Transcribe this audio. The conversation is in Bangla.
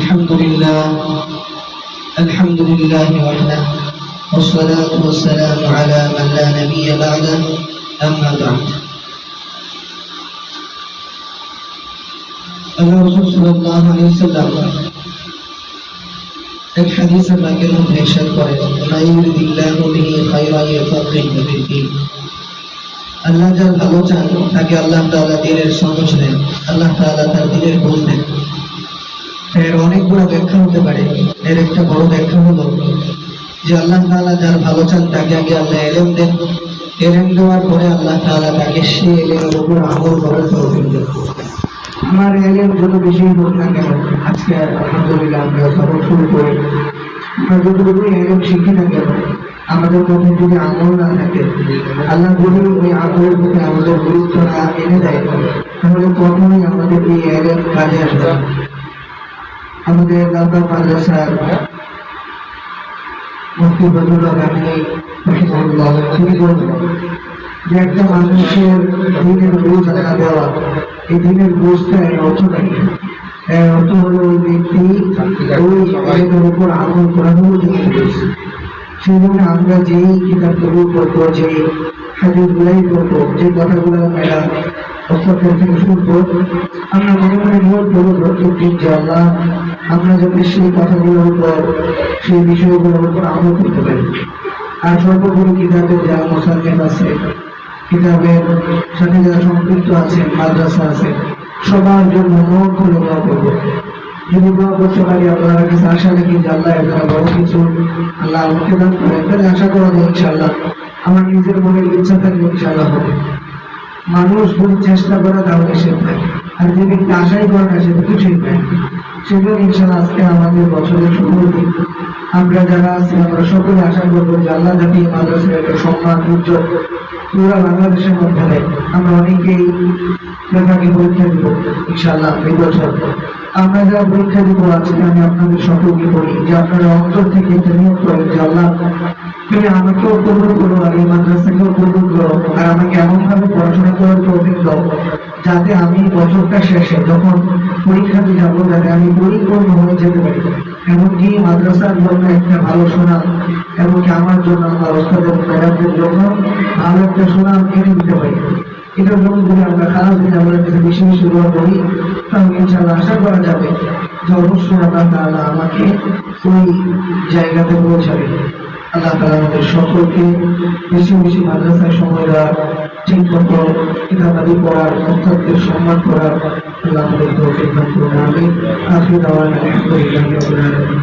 الحمد لله وحده والصلاة والسلام على من لا نبي بعده أما بعد الرسول صلى الله عليه وسلم एक हदीस के मध्य इरशाद करें मा युरिदिल्लाहु बिही खैरा युफक्किहु फिद्दीन আল্লাহ যার ভালো চান তাকে আল্লাহ তাআলা দ্বীনের সমঝ দেন, আল্লাহ তাআলা তার দ্বীনের বুঝ দেন। এর অনেকগুলো ব্যাখ্যা হতে পারে। এর একটা বড় ব্যাখ্যা হলো যে আল্লাহ তাআলা যার ভালো চান তাকে আগে আল্লাহ ইলম দেন, ইলম দেওয়ার পরে আল্লাহ তাআলা তাকে সেই ইলমের উপর আমল করার তৌফিক দেন। আমার ইলম যত বেশি হোক না কেন, আজকে আলহামদুলিল্লাহ আমরা সবক শুরু করে আমরা যতটুকু ইলম শিখি না কেন, আমাদের মধ্যে যদি আমল না থাকে, আল্লাহ যদি ওই আমলের প্রতি আমাদের গুরুত্ব না এনে দেয়, তাহলে কখনোই আমাদের এই ইলম কাজে আসবে না। আমাদের লালবাগ মাদ্রাসার মুফতি বদরুল্লাহ গামী রাহিমাহুল্লাহ তিনি বলেন যে একটা মানুষের দিনের বোঝ আল্লাহ দেওয়া, এই দিনের বোঝটা এর অর্থ নাকি এর অর্থ হলো ওই ব্যক্তি ওই ইলমের উপর আমল করা হলো যুক্ত করেছে। সেই জন্য আমরা যেই কিতাবগুলো পড়বো, যেই হাদিসগুলাই পড়বো, যে কথাগুলো আমরা অর্থের থেকে শুনবো, আমরা মনে মনে নিয়োগ করবো প্রত্যেকদিন যে আল্লাহ আমরা যাতে সেই কথাগুলোর উপর, সেই বিষয়গুলোর উপর আমল করতে পারি। আর সর্বোপরি কিতাবের যারা মুসান্নিফ আছে, কিতাবের সাথে যারা সম্পৃক্ত আছে, মাদ্রাসা আছে, সবার জন্য মন খুলে দোয়া করবো। যদি দোয়া করতে পারি আল্লাহর কাছে আশা রাখি যে আল্লাহ একটা বড় কিছু আল্লাহ আমাকে দান করেন, তাহলে আশা করা যায় ইনশাআল্লাহ। আমার নিজের মনের ইচ্ছা থাকলে ইনশাআল্লাহ হবে। মানুষ যদি চেষ্টা করে তাহলে সে পায়, আর যে ব্যক্তি আশাই করে না সে কিছুই পায়। সেজন্য ইনশাআল্লাহ আজকে আমাদের বছরের শুরুর দিন, আমরা যারা আছি আমরা সকলে আশা করবো যে আল্লাহ যাতে এই মাদ্রাসার একটা সম্মান উজ্জ্বল পুরো বাংলাদেশের মধ্যে দেয়। আমরা অনেকেই লেখাকে পরীক্ষা দিব ইনশাআল্লাহ এই বছর। আমরা যারা পরীক্ষা দিব আজকে আমি আপনাদের সকলকে বলি যে আপনারা অন্তর থেকে এটা নিয়োগ করেন যে আল্লাহ তুমি আমাকেও কবুল করো আর এই মাদ্রাসাকেও কবুল করো, আর আমাকে এমন ভাবে পড়াশোনা করার তৌফিক দাও যাতে আমি বছরটা শেষে যখন পরীক্ষাতে যাবো যাতে আমি পরিপূর্ণ হয়ে যেতে পারি। এমনকি মাদ্রাসার জন্য একটা ভালো সুনাম, এমনকি আমার জন্য আমার ওস্তাদের ম্যাডামদের জন্য ভালো একটা সুনাম এনে দিতে পারি। এটার জন্য যদি আমরা খারাপ দিন আমাদের কাছে বেশি বেশি দোয়া করি, তাহলে ইনশাআল্লাহ আশা করা যাবে যে অবশ্যই আল্লাহ তাআলা আমাকে ওই জায়গাতে পৌঁছাবে। আল্লাহ তাআলা আমাদের সকলকে বেশি বেশি মাদ্রাসায় সময় দেওয়ার, ঠিক মতো কিতাবাদি পড়ার, ওস্তাদদের সম্মান করার আল্লাহ আমাদের তৌফিক দান করুন। আমিন। আখির দাওয়ানা আলহামদুলিল্লাহি রাব্বিল আলামিন।